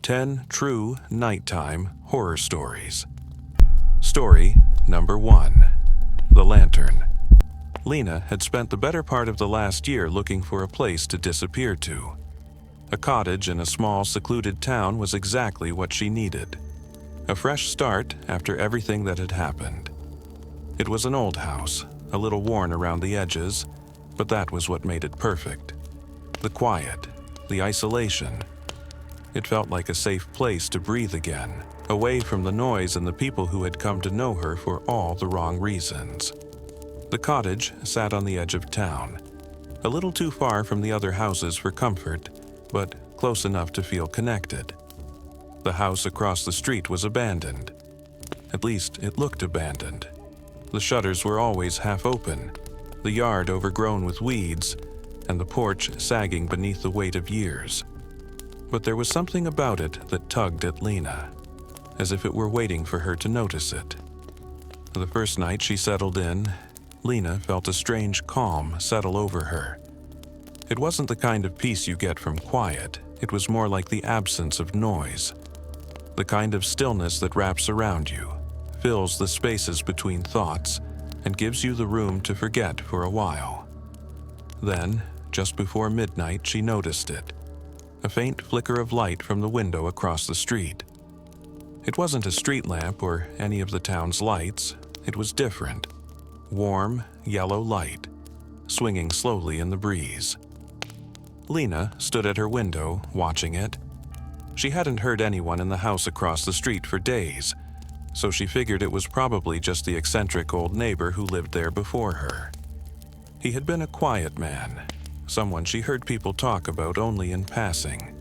10 True Nighttime Horror Stories. Story number 1. The Lantern. Lena had spent the better part of the last year looking for a place to disappear to. A cottage in a small, secluded town was exactly what she needed. A fresh start after everything that had happened. It was an old house, a little worn around the edges, but that was what made it perfect. The quiet, the isolation. It felt like a safe place to breathe again, away from the noise and the people who had come to know her for all the wrong reasons. The cottage sat on the edge of town, a little too far from the other houses for comfort, but close enough to feel connected. The house across the street was abandoned. At least it looked abandoned. The shutters were always half open, the yard overgrown with weeds, and the porch sagging beneath the weight of years. But there was something about it that tugged at Lena, as if it were waiting for her to notice it. The first night she settled in, Lena felt a strange calm settle over her. It wasn't the kind of peace you get from quiet, it was more like the absence of noise. The kind of stillness that wraps around you, fills the spaces between thoughts, and gives you the room to forget for a while. Then, just before midnight, she noticed it. A faint flicker of light from the window across the street. It wasn't a street lamp or any of the town's lights. It was different. Warm, yellow light, swinging slowly in the breeze. Lena stood at her window, watching it. She hadn't heard anyone in the house across the street for days, so she figured it was probably just the eccentric old neighbor who lived there before her. He had been a quiet man, someone she heard people talk about only in passing.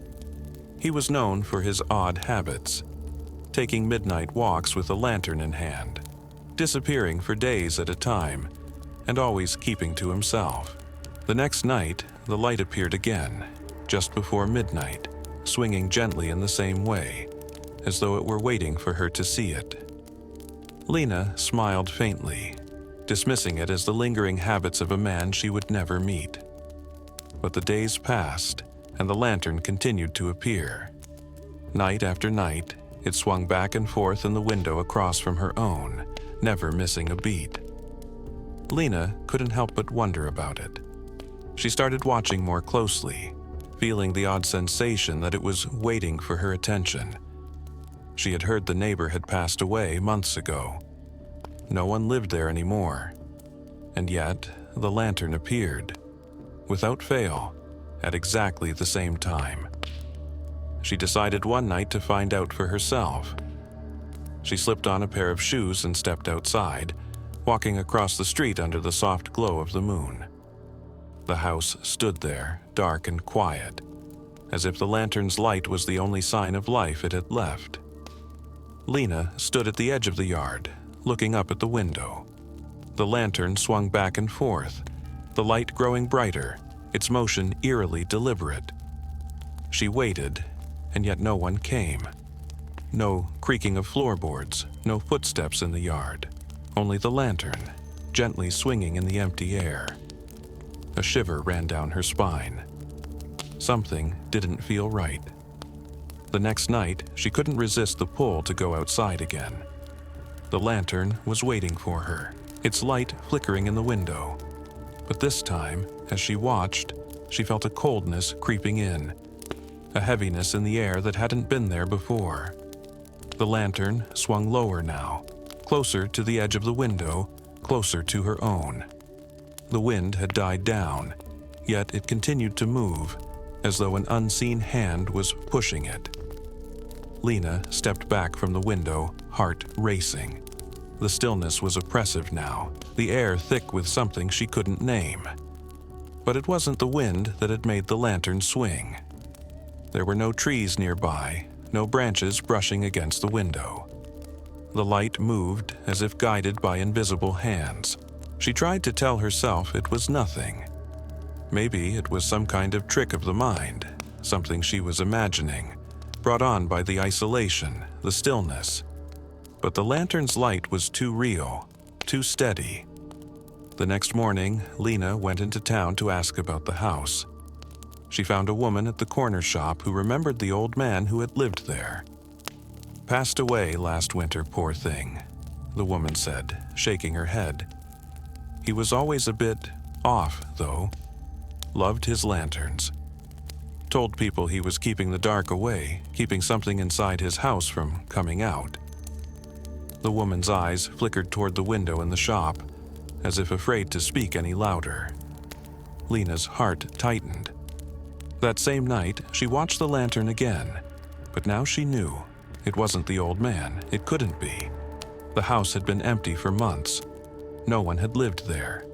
He was known for his odd habits, taking midnight walks with a lantern in hand, disappearing for days at a time, and always keeping to himself. The next night, the light appeared again, just before midnight, swinging gently in the same way, as though it were waiting for her to see it. Lena smiled faintly, dismissing it as the lingering habits of a man she would never meet. But the days passed, and the lantern continued to appear. Night after night, it swung back and forth in the window across from her own, never missing a beat. Lena couldn't help but wonder about it. She started watching more closely, feeling the odd sensation that it was waiting for her attention. She had heard the neighbor had passed away months ago. No one lived there anymore. And yet, the lantern appeared, without fail, at exactly the same time. She decided one night to find out for herself. She slipped on a pair of shoes and stepped outside, walking across the street under the soft glow of the moon. The house stood there, dark and quiet, as if the lantern's light was the only sign of life it had left. Lena stood at the edge of the yard, looking up at the window. The lantern swung back and forth, the light growing brighter, its motion eerily deliberate. She waited, and yet no one came. No creaking of floorboards, no footsteps in the yard, only the lantern, gently swinging in the empty air. A shiver ran down her spine. Something didn't feel right. The next night, she couldn't resist the pull to go outside again. The lantern was waiting for her, its light flickering in the window. But this time, as she watched, she felt a coldness creeping in, a heaviness in the air that hadn't been there before. The lantern swung lower now, closer to the edge of the window, closer to her own. The wind had died down, yet it continued to move, as though an unseen hand was pushing it. Lena stepped back from the window, heart racing. The stillness was oppressive now, the air thick with something she couldn't name. But it wasn't the wind that had made the lantern swing. There were no trees nearby, no branches brushing against the window. The light moved as if guided by invisible hands. She tried to tell herself it was nothing. Maybe it was some kind of trick of the mind, something she was imagining, brought on by the isolation, the stillness. But the lantern's light was too real, too steady. The next morning, Lena went into town to ask about the house. she found a woman at the corner shop who remembered the old man who had lived there. "Passed away last winter, poor thing," the woman said, shaking her head. "He was always a bit off, though. Loved his lanterns. Told people he was keeping the dark away, keeping something inside his house from coming out." The woman's eyes flickered toward the window in the shop, as if afraid to speak any louder. Lena's heart tightened. That same night, she watched the lantern again, but now she knew it wasn't the old man. It couldn't be. The house had been empty for months. No one had lived there.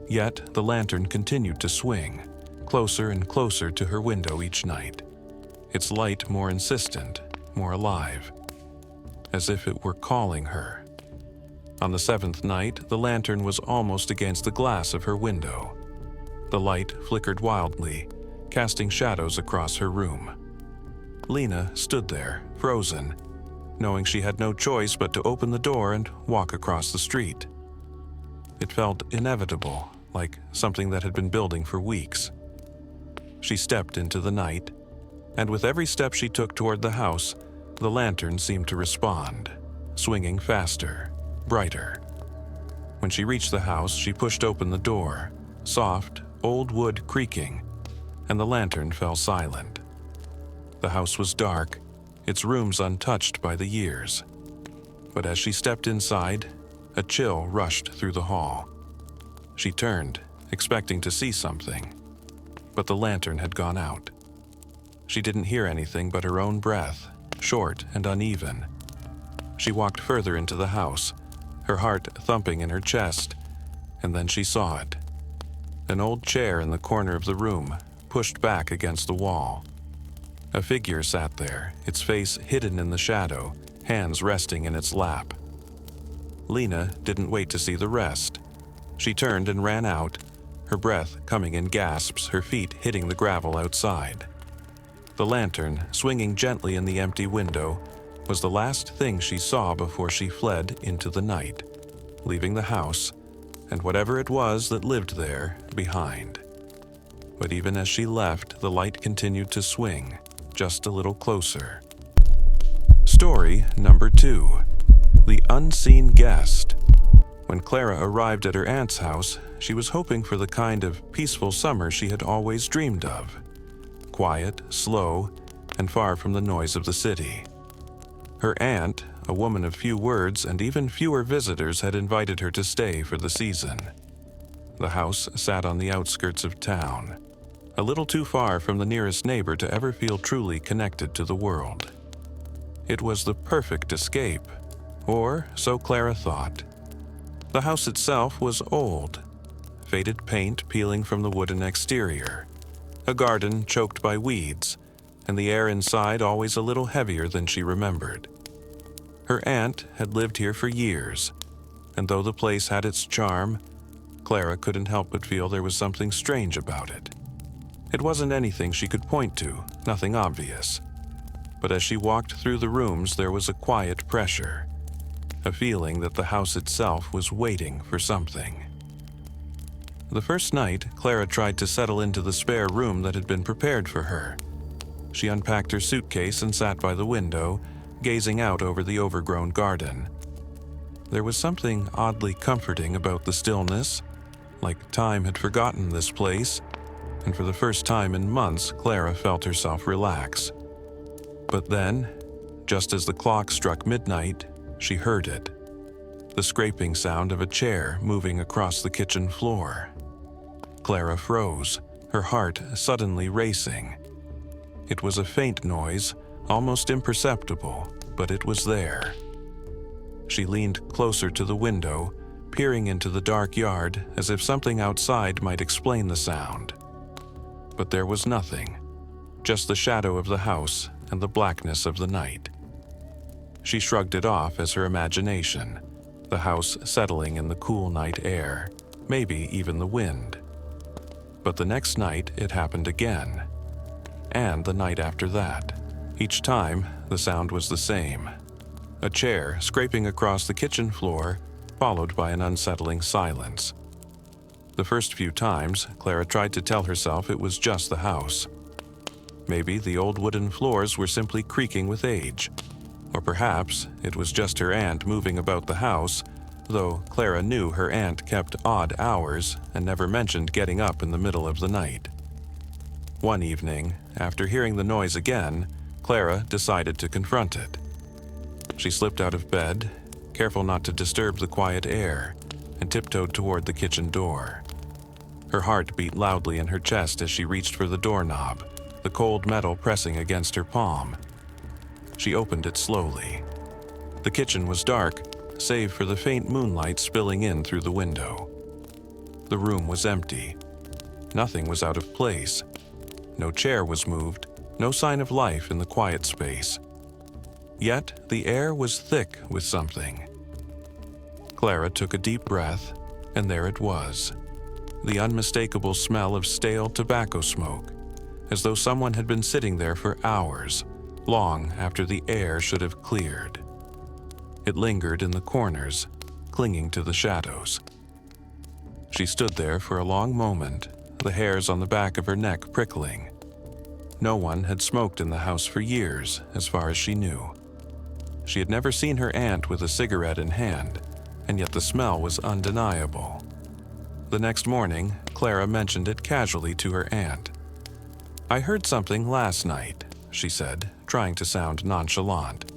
Yet the lantern continued to swing, closer and closer to her window each night, its light more insistent, more alive, as if it were calling her. On the 7th night, the lantern was almost against the glass of her window. The light flickered wildly, casting shadows across her room. Lena stood there, frozen, knowing she had no choice but to open the door and walk across the street. It felt inevitable, like something that had been building for weeks. She stepped into the night, and with every step she took toward the house, the lantern seemed to respond, swinging faster, brighter. When she reached the house, she pushed open the door, soft, old wood creaking, and the lantern fell silent. The house was dark, its rooms untouched by the years. But as she stepped inside, a chill rushed through the hall. She turned, expecting to see something, but the lantern had gone out. She didn't hear anything but her own breath, short and uneven. She walked further into the house, her heart thumping in her chest, and then she saw it. An old chair in the corner of the room, pushed back against the wall. A figure sat there, its face hidden in the shadow, hands resting in its lap. Lena didn't wait to see the rest. She turned and ran out, her breath coming in gasps, her feet hitting the gravel outside. The lantern, swinging gently in the empty window, was the last thing she saw before she fled into the night, leaving the house, and whatever it was that lived there, behind. But even as she left, the light continued to swing, just a little closer. Story number 2. The Unseen Guest. When Clara arrived at her aunt's house, she was hoping for the kind of peaceful summer she had always dreamed of. Quiet, slow, and far from the noise of the city. Her aunt, a woman of few words and even fewer visitors, had invited her to stay for the season. The house sat on the outskirts of town, a little too far from the nearest neighbor to ever feel truly connected to the world. It was the perfect escape, or so Clara thought. The house itself was old, faded paint peeling from the wooden exterior, a garden choked by weeds, and the air inside always a little heavier than she remembered. Her aunt had lived here for years, and though the place had its charm, Clara couldn't help but feel there was something strange about it. It wasn't anything she could point to, nothing obvious. But as she walked through the rooms, there was a quiet pressure, a feeling that the house itself was waiting for something. The first night, Clara tried to settle into the spare room that had been prepared for her. She unpacked her suitcase and sat by the window, gazing out over the overgrown garden. There was something oddly comforting about the stillness, like time had forgotten this place, and for the first time in months, Clara felt herself relax. But then, just as the clock struck midnight, she heard it. The scraping sound of a chair moving across the kitchen floor. Clara froze, her heart suddenly racing. It was a faint noise, almost imperceptible, but it was there. She leaned closer to the window, peering into the dark yard as if something outside might explain the sound. But there was nothing, just the shadow of the house and the blackness of the night. She shrugged it off as her imagination, the house settling in the cool night air, maybe even the wind. But the next night it happened again, and the night after that. Each time, the sound was the same. A chair scraping across the kitchen floor, followed by an unsettling silence. The first few times, Clara tried to tell herself it was just the house. Maybe the old wooden floors were simply creaking with age, or perhaps it was just her aunt moving about the house, though Clara knew her aunt kept odd hours and never mentioned getting up in the middle of the night. One evening, after hearing the noise again, Clara decided to confront it. She slipped out of bed, careful not to disturb the quiet air, and tiptoed toward the kitchen door. Her heart beat loudly in her chest as she reached for the doorknob, the cold metal pressing against her palm. She opened it slowly. The kitchen was dark, save for the faint moonlight spilling in through the window. The room was empty. Nothing was out of place. No chair was moved, no sign of life in the quiet space. Yet the air was thick with something. Clara took a deep breath, and there it was, the unmistakable smell of stale tobacco smoke, as though someone had been sitting there for hours, long after the air should have cleared. It lingered in the corners, clinging to the shadows. She stood there for a long moment, the hairs on the back of her neck prickling. No one had smoked in the house for years, as far as she knew. She had never seen her aunt with a cigarette in hand, and yet the smell was undeniable. The next morning, Clara mentioned it casually to her aunt. "I heard something last night," she said, trying to sound nonchalant.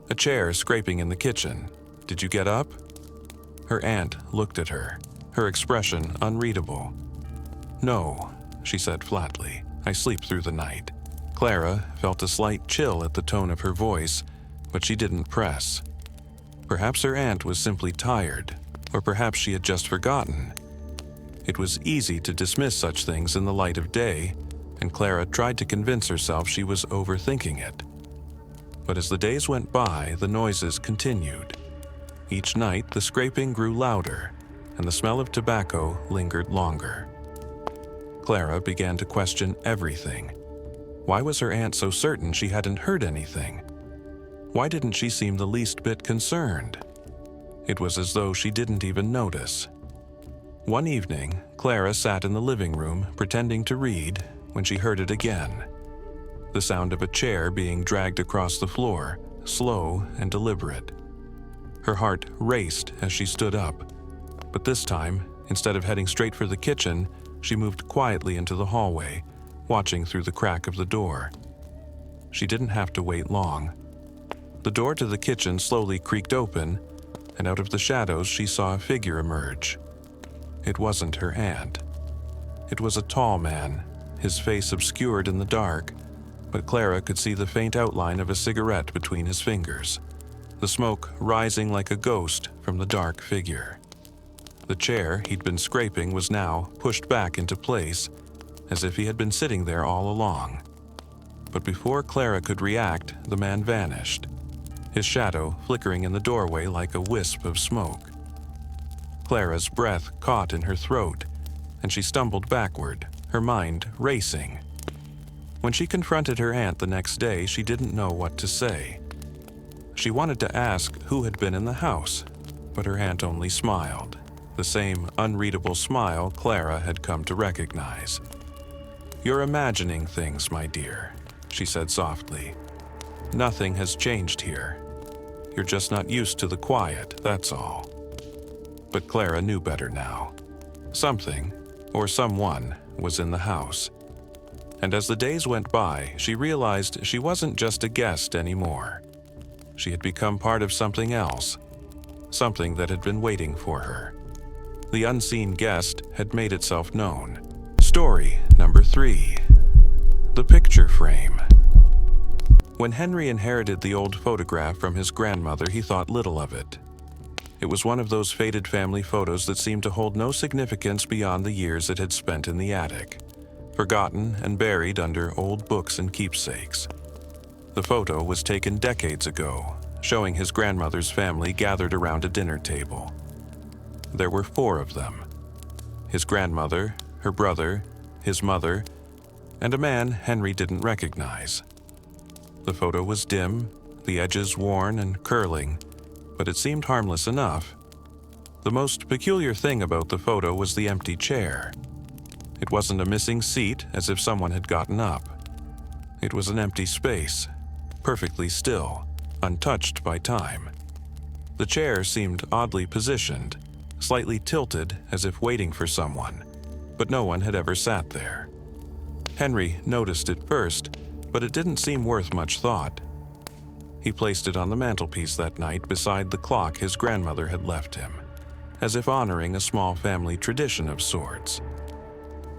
"A chair scraping in the kitchen. Did you get up?" Her aunt looked at her, her expression unreadable. "No," she said flatly. "I sleep through the night." Clara felt a slight chill at the tone of her voice, but she didn't press. Perhaps her aunt was simply tired, or perhaps she had just forgotten. It was easy to dismiss such things in the light of day, and Clara tried to convince herself she was overthinking it. But as the days went by, the noises continued. Each night, the scraping grew louder, and the smell of tobacco lingered longer. Clara began to question everything. Why was her aunt so certain she hadn't heard anything? Why didn't she seem the least bit concerned? It was as though she didn't even notice. One evening, Clara sat in the living room pretending to read when she heard it again. The sound of a chair being dragged across the floor, slow and deliberate. Her heart raced as she stood up, but this time, instead of heading straight for the kitchen, she moved quietly into the hallway, watching through the crack of the door. She didn't have to wait long. The door to the kitchen slowly creaked open, and out of the shadows she saw a figure emerge. It wasn't her aunt. It was a tall man, his face obscured in the dark, but Clara could see the faint outline of a cigarette between his fingers, the smoke rising like a ghost from the dark figure. The chair he'd been scraping was now pushed back into place, as if he had been sitting there all along. But before Clara could react, the man vanished, his shadow flickering in the doorway like a wisp of smoke. Clara's breath caught in her throat, and she stumbled backward, her mind racing. When she confronted her aunt the next day, she didn't know what to say. She wanted to ask who had been in the house, but her aunt only smiled, the same unreadable smile Clara had come to recognize. "You're imagining things, my dear," she said softly. "Nothing has changed here. You're just not used to the quiet, that's all." But Clara knew better now. Something, or someone, was in the house. And as the days went by, she realized she wasn't just a guest anymore. She had become part of something else, something that had been waiting for her. The unseen guest had made itself known. Story number 3. The Picture Frame. When Henry inherited the old photograph from his grandmother, he thought little of it. It was one of those faded family photos that seemed to hold no significance beyond the years it had spent in the attic, forgotten and buried under old books and keepsakes. The photo was taken decades ago, showing his grandmother's family gathered around a dinner table. There were 4 of them: his grandmother, her brother, his mother, and a man Henry didn't recognize. The photo was dim, the edges worn and curling, but it seemed harmless enough. The most peculiar thing about the photo was the empty chair. It wasn't a missing seat, as if someone had gotten up. It was an empty space, perfectly still, untouched by time. The chair seemed oddly positioned, slightly tilted as if waiting for someone, but no one had ever sat there. Henry noticed it first, but it didn't seem worth much thought. He placed it on the mantelpiece that night beside the clock his grandmother had left him, as if honoring a small family tradition of sorts.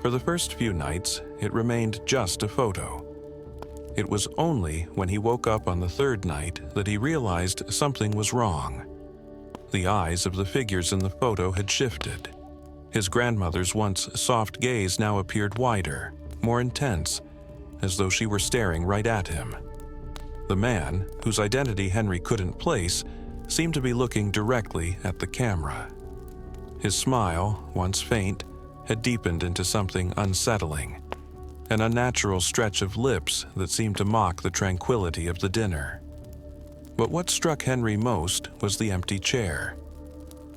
For the first few nights, it remained just a photo. It was only when he woke up on the third night that he realized something was wrong. The eyes of the figures in the photo had shifted. His grandmother's once soft gaze now appeared wider, more intense, as though she were staring right at him. The man, whose identity Henry couldn't place, seemed to be looking directly at the camera. His smile, once faint, had deepened into something unsettling, an unnatural stretch of lips that seemed to mock the tranquility of the dinner. But what struck Henry most was the empty chair.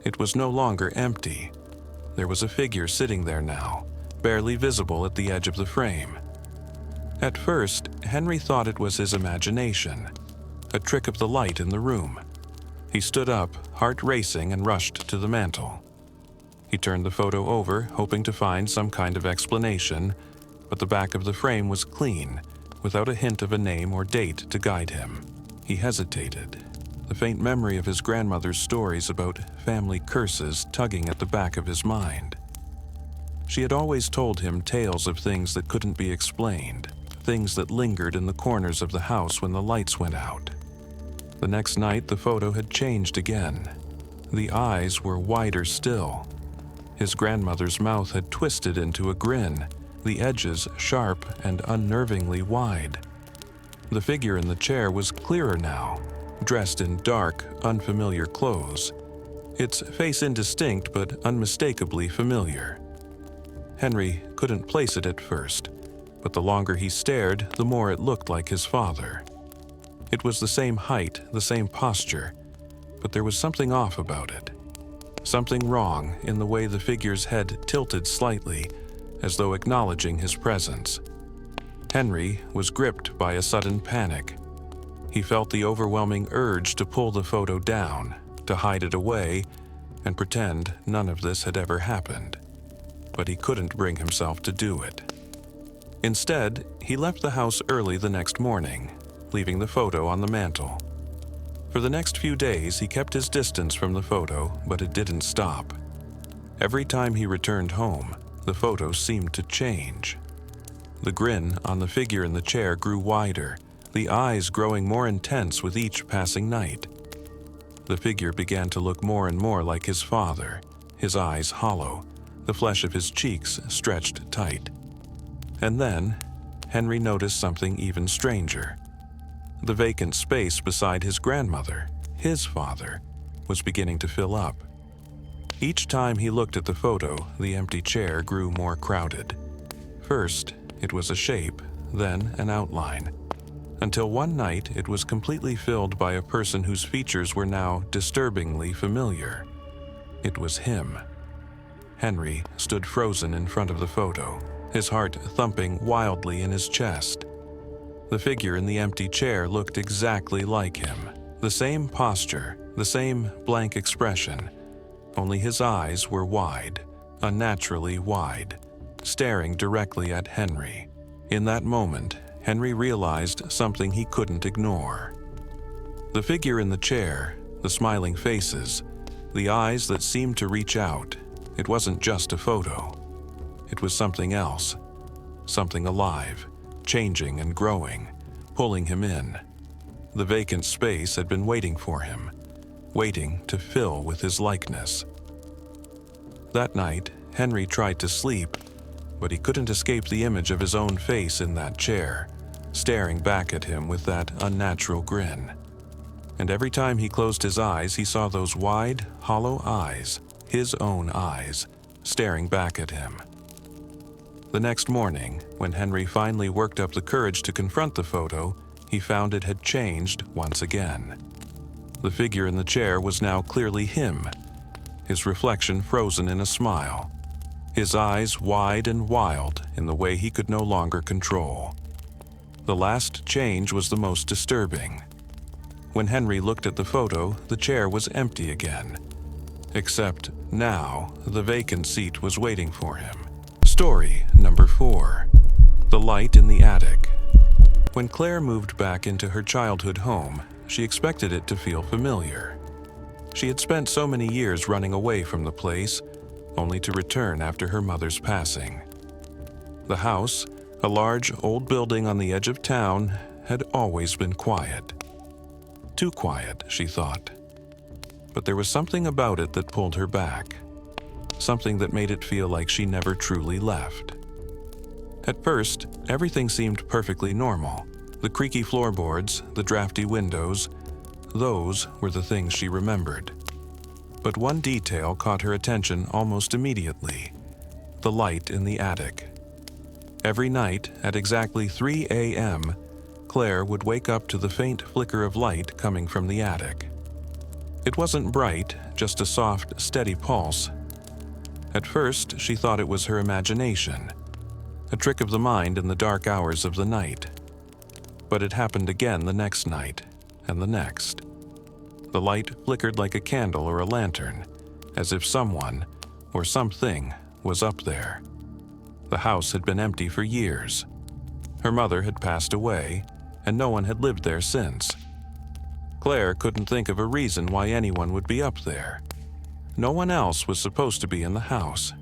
It was no longer empty. There was a figure sitting there now, barely visible at the edge of the frame. At first, Henry thought it was his imagination, a trick of the light in the room. He stood up, heart racing, and rushed to the mantel. He turned the photo over, hoping to find some kind of explanation, but the back of the frame was clean, without a hint of a name or date to guide him. He hesitated, the faint memory of his grandmother's stories about family curses tugging at the back of his mind. She had always told him tales of things that couldn't be explained, things that lingered in the corners of the house when the lights went out. The next night, the photo had changed again. The eyes were wider still. His grandmother's mouth had twisted into a grin, the edges sharp and unnervingly wide. The figure in the chair was clearer now, dressed in dark, unfamiliar clothes, its face indistinct but unmistakably familiar. Henry couldn't place it at first, but the longer he stared, the more it looked like his father. It was the same height, the same posture, but there was something off about it. Something wrong in the way the figure's head tilted slightly, as though acknowledging his presence. Henry was gripped by a sudden panic. He felt the overwhelming urge to pull the photo down, to hide it away, and pretend none of this had ever happened. But he couldn't bring himself to do it. Instead, he left the house early the next morning, leaving the photo on the mantel. For the next few days, he kept his distance from the photo, but it didn't stop. Every time he returned home, the photo seemed to change. The grin on the figure in the chair grew wider, the eyes growing more intense with each passing night. The figure began to look more and more like his father, his eyes hollow, the flesh of his cheeks stretched tight. And then, Henry noticed something even stranger. The vacant space beside his grandmother, his father, was beginning to fill up. Each time he looked at the photo, the empty chair grew more crowded. First, it was a shape, then an outline, until one night it was completely filled by a person whose features were now disturbingly familiar. It was him. Henry stood frozen in front of the photo, his heart thumping wildly in his chest. The figure in the empty chair looked exactly like him. The same posture, the same blank expression, only his eyes were wide, unnaturally wide, staring directly at Henry. In that moment, Henry realized something he couldn't ignore. The figure in the chair, the smiling faces, the eyes that seemed to reach out, it wasn't just a photo. It was something else, something alive, changing and growing, pulling him in. The vacant space had been waiting for him, waiting to fill with his likeness. That night, Henry tried to sleep, but he couldn't escape the image of his own face in that chair, staring back at him with that unnatural grin. And every time he closed his eyes, he saw those wide, hollow eyes, his own eyes, staring back at him. The next morning, when Henry finally worked up the courage to confront the photo, he found it had changed once again. The figure in the chair was now clearly him, his reflection frozen in a smile, his eyes wide and wild in the way he could no longer control. The last change was the most disturbing. When Henry looked at the photo, the chair was empty again. Except now, the vacant seat was waiting for him. Story number 4. The light in the attic. When Claire moved back into her childhood home, she expected it to feel familiar. She had spent so many years running away from the place, only to return after her mother's passing. The house, a large old building on the edge of town, had always been quiet. Too quiet, she thought. But there was something about it that pulled her back. Something that made it feel like she never truly left. At first, everything seemed perfectly normal. The creaky floorboards, the drafty windows, those were the things she remembered. But one detail caught her attention almost immediately: the light in the attic. Every night, at exactly 3 a.m., Claire would wake up to the faint flicker of light coming from the attic. It wasn't bright, just a soft, steady pulse. At first, she thought it was her imagination, a trick of the mind in the dark hours of the night. But it happened again the next night, and the next. The light flickered like a candle or a lantern, as if someone, or something, was up there. The house had been empty for years. Her mother had passed away, and no one had lived there since. Claire couldn't think of a reason why anyone would be up there. No one else was supposed to be in the house.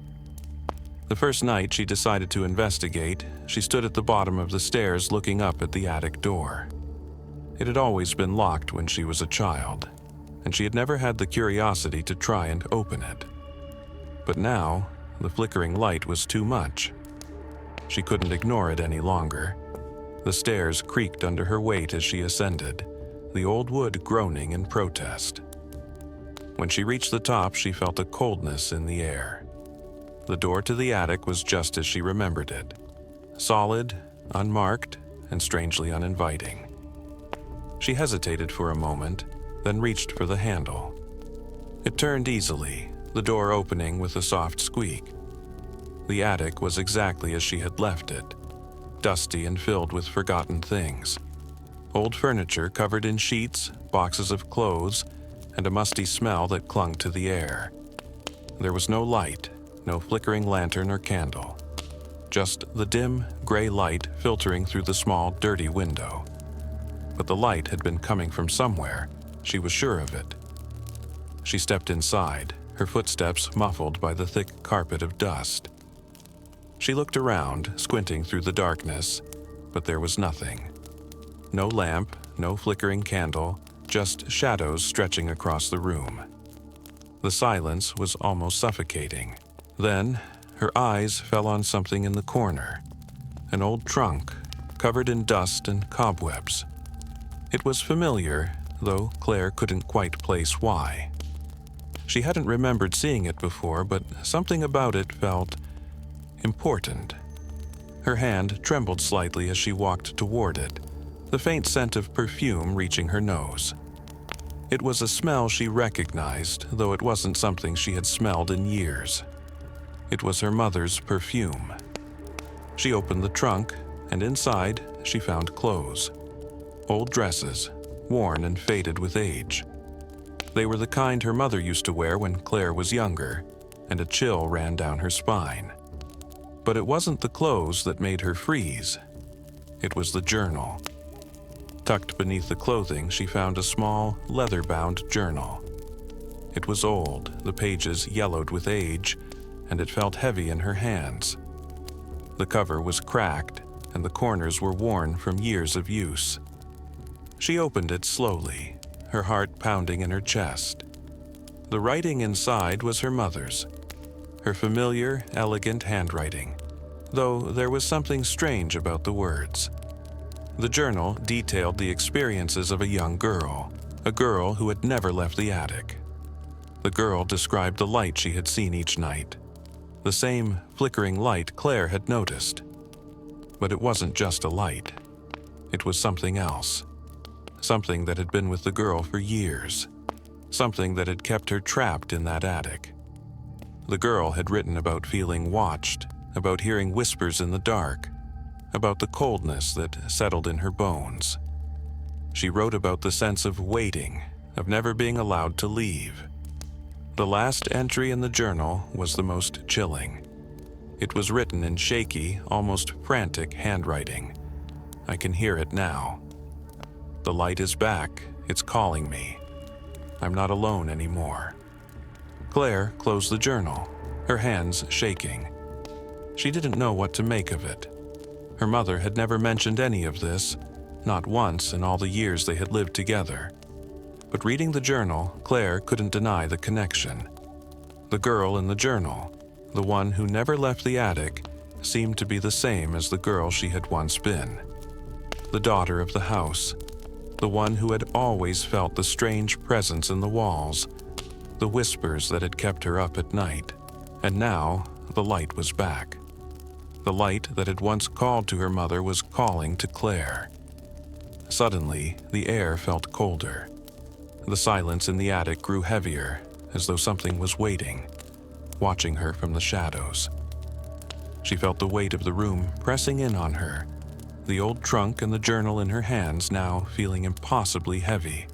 The first night she decided to investigate, she stood at the bottom of the stairs looking up at the attic door. It had always been locked when she was a child, and she had never had the curiosity to try and open it. But now, the flickering light was too much. She couldn't ignore it any longer. The stairs creaked under her weight as she ascended, the old wood groaning in protest. When she reached the top, she felt a coldness in the air. The door to the attic was just as she remembered it: solid, unmarked, and strangely uninviting. She hesitated for a moment, then reached for the handle. It turned easily, the door opening with a soft squeak. The attic was exactly as she had left it, dusty and filled with forgotten things. Old furniture covered in sheets, boxes of clothes, and a musty smell that clung to the air. There was no light, no flickering lantern or candle. Just the dim, gray light filtering through the small, dirty window. But the light had been coming from somewhere, she was sure of it. She stepped inside, her footsteps muffled by the thick carpet of dust. She looked around, squinting through the darkness, but there was nothing. No lamp, no flickering candle, just shadows stretching across the room. The silence was almost suffocating. Then, her eyes fell on something in the corner, an old trunk, covered in dust and cobwebs. It was familiar, though Claire couldn't quite place why. She hadn't remembered seeing it before, but something about it felt important. Her hand trembled slightly as she walked toward it, the faint scent of perfume reaching her nose. It was a smell she recognized, though it wasn't something she had smelled in years. It was her mother's perfume. She opened the trunk, and inside she found clothes. Old dresses, worn and faded with age. They were the kind her mother used to wear when Claire was younger, and a chill ran down her spine. But it wasn't the clothes that made her freeze. It was the journal. Tucked beneath the clothing, she found a small, leather-bound journal. It was old, the pages yellowed with age, and it felt heavy in her hands. The cover was cracked, and the corners were worn from years of use. She opened it slowly, her heart pounding in her chest. The writing inside was her mother's, her familiar, elegant handwriting, though there was something strange about the words. The journal detailed the experiences of a young girl, a girl who had never left the attic. The girl described the light she had seen each night, the same flickering light Claire had noticed. But it wasn't just a light. It was something else. Something that had been with the girl for years. Something that had kept her trapped in that attic. The girl had written about feeling watched, about hearing whispers in the dark, about the coldness that settled in her bones. She wrote about the sense of waiting, of never being allowed to leave. The last entry in the journal was the most chilling. It was written in shaky, almost frantic handwriting. I can hear it now. The light is back. It's calling me. I'm not alone anymore. Claire closed the journal, her hands shaking. She didn't know what to make of it. Her mother had never mentioned any of this, not once in all the years they had lived together. But reading the journal, Claire couldn't deny the connection. The girl in the journal, the one who never left the attic, seemed to be the same as the girl she had once been. The daughter of the house, the one who had always felt the strange presence in the walls, the whispers that had kept her up at night, and now the light was back. The light that had once called to her mother was calling to Claire. Suddenly, the air felt colder. The silence in the attic grew heavier, as though something was waiting, watching her from the shadows. She felt the weight of the room pressing in on her, the old trunk and the journal in her hands now feeling impossibly heavy.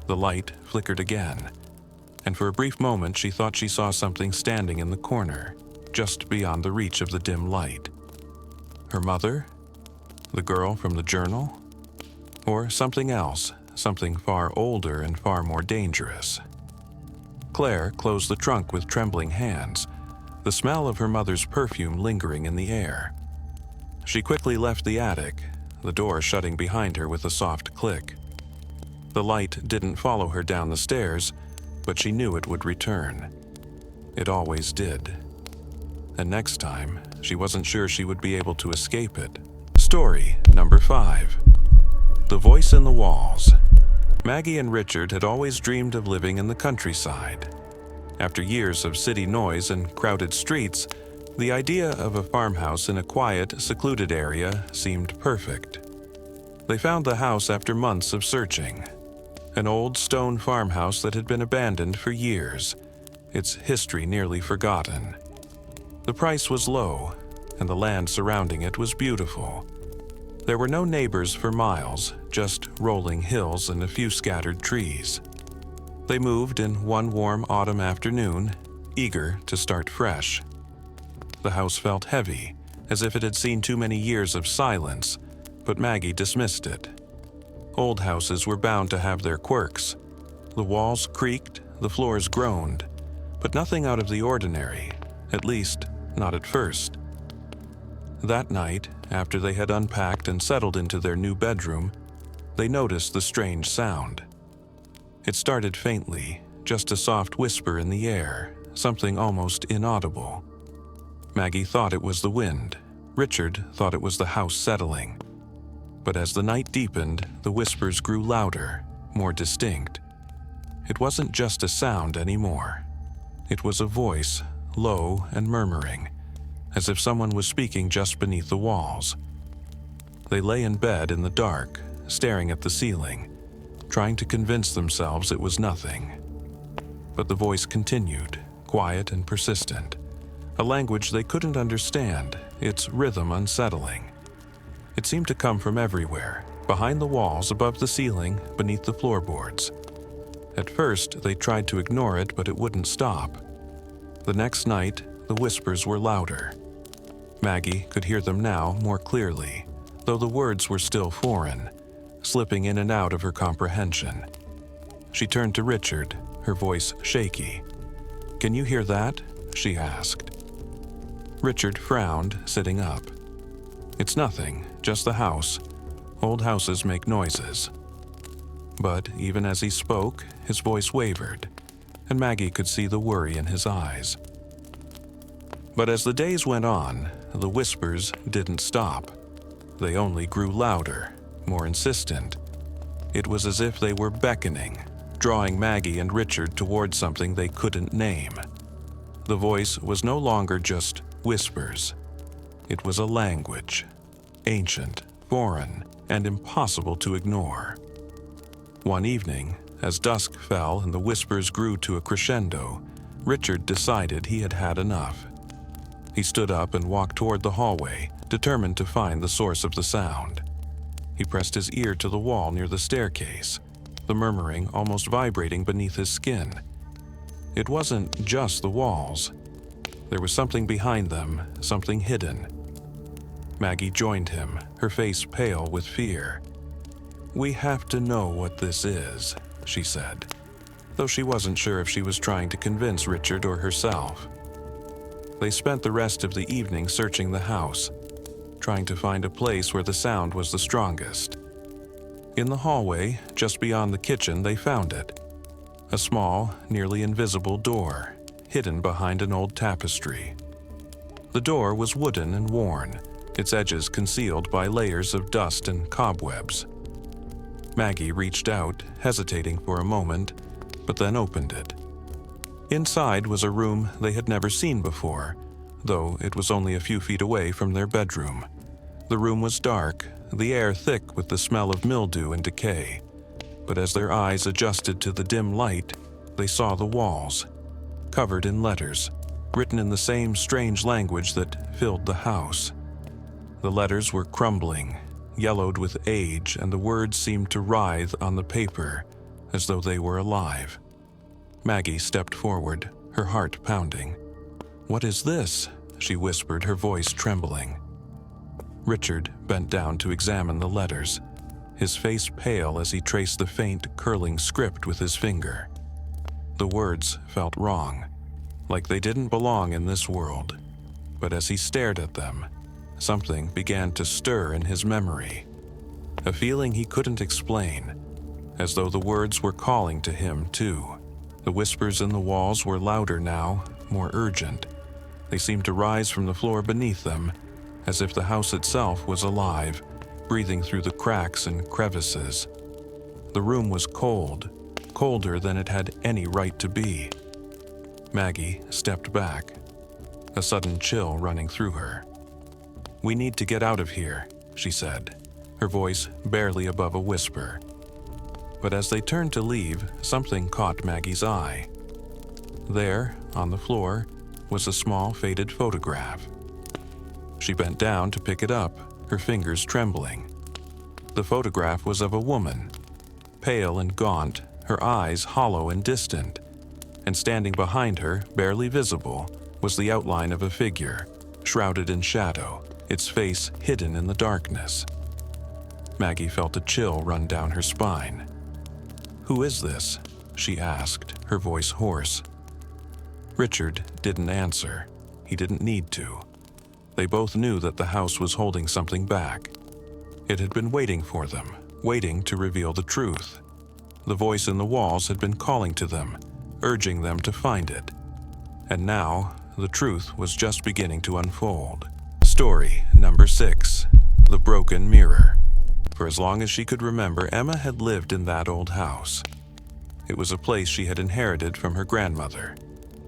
The light flickered again, and for a brief moment she thought she saw something standing in the corner, just beyond the reach of the dim light. Her mother? The girl from the journal? Or something else, something far older and far more dangerous? Claire closed the trunk with trembling hands, the smell of her mother's perfume lingering in the air. She quickly left the attic, the door shutting behind her with a soft click. The light didn't follow her down the stairs, but she knew it would return. It always did. And next time, she wasn't sure she would be able to escape it. Story number 5. The Voice in the Walls. Maggie and Richard had always dreamed of living in the countryside. After years of city noise and crowded streets, the idea of a farmhouse in a quiet, secluded area seemed perfect. They found the house after months of searching. An old stone farmhouse that had been abandoned for years, its history nearly forgotten. The price was low, and the land surrounding it was beautiful. There were no neighbors for miles, just rolling hills and a few scattered trees. They moved in one warm autumn afternoon, eager to start fresh. The house felt heavy, as if it had seen too many years of silence, but Maggie dismissed it. Old houses were bound to have their quirks. The walls creaked, the floors groaned, but nothing out of the ordinary, at least not at first. That night, after they had unpacked and settled into their new bedroom, they noticed the strange sound. It started faintly, just a soft whisper in the air, something almost inaudible. Maggie thought it was the wind. Richard thought it was the house settling. But as the night deepened, the whispers grew louder, more distinct. It wasn't just a sound anymore. It was a voice, low and murmuring, as if someone was speaking just beneath the walls. They lay in bed in the dark, staring at the ceiling, trying to convince themselves it was nothing. But the voice continued, quiet and persistent, a language they couldn't understand, its rhythm unsettling. It seemed to come from everywhere, behind the walls, above the ceiling, beneath the floorboards. At first, they tried to ignore it, but it wouldn't stop. The next night, the whispers were louder. Maggie could hear them now more clearly, though the words were still foreign, slipping in and out of her comprehension. She turned to Richard, her voice shaky. "Can you hear that?" she asked. Richard frowned, sitting up. "It's nothing, just the house. Old houses make noises." But even as he spoke, his voice wavered, and Maggie could see the worry in his eyes. But as the days went on, the whispers didn't stop. They only grew louder, more insistent. It was as if they were beckoning, drawing Maggie and Richard toward something they couldn't name. The voice was no longer just whispers. It was a language, ancient, foreign, and impossible to ignore. One evening, as dusk fell and the whispers grew to a crescendo, Richard decided he had had enough. He stood up and walked toward the hallway, determined to find the source of the sound. He pressed his ear to the wall near the staircase, the murmuring almost vibrating beneath his skin. It wasn't just the walls. There was something behind them, something hidden. Maggie joined him, her face pale with fear. "We have to know what this is," she said, though she wasn't sure if she was trying to convince Richard or herself. They spent the rest of the evening searching the house, trying to find a place where the sound was the strongest. In the hallway, just beyond the kitchen, they found it. A small, nearly invisible door, hidden behind an old tapestry. The door was wooden and worn, its edges concealed by layers of dust and cobwebs. Maggie reached out, hesitating for a moment, but then opened it. Inside was a room they had never seen before, though it was only a few feet away from their bedroom. The room was dark, the air thick with the smell of mildew and decay. But as their eyes adjusted to the dim light, they saw the walls, covered in letters, written in the same strange language that filled the house. The letters were crumbling, yellowed with age, and the words seemed to writhe on the paper as though they were alive. Maggie stepped forward, her heart pounding. "What is this?" she whispered, her voice trembling. Richard bent down to examine the letters, his face pale as he traced the faint, curling script with his finger. The words felt wrong, like they didn't belong in this world. But as he stared at them, something began to stir in his memory. A feeling he couldn't explain, as though the words were calling to him too. The whispers in the walls were louder now, more urgent. They seemed to rise from the floor beneath them, as if the house itself was alive, breathing through the cracks and crevices. The room was cold, colder than it had any right to be. Maggie stepped back, a sudden chill running through her. "We need to get out of here," she said, her voice barely above a whisper. But as they turned to leave, something caught Maggie's eye. There, on the floor, was a small faded photograph. She bent down to pick it up, her fingers trembling. The photograph was of a woman, pale and gaunt, her eyes hollow and distant, and standing behind her, barely visible, was the outline of a figure, shrouded in shadow, its face hidden in the darkness. Maggie felt a chill run down her spine. "Who is this?" she asked, her voice hoarse. Richard didn't answer. He didn't need to. They both knew that the house was holding something back. It had been waiting for them, waiting to reveal the truth. The voice in the walls had been calling to them, urging them to find it. And now, the truth was just beginning to unfold. Story number 6. The Broken Mirror. For as long as she could remember, Emma had lived in that old house. It was a place she had inherited from her grandmother,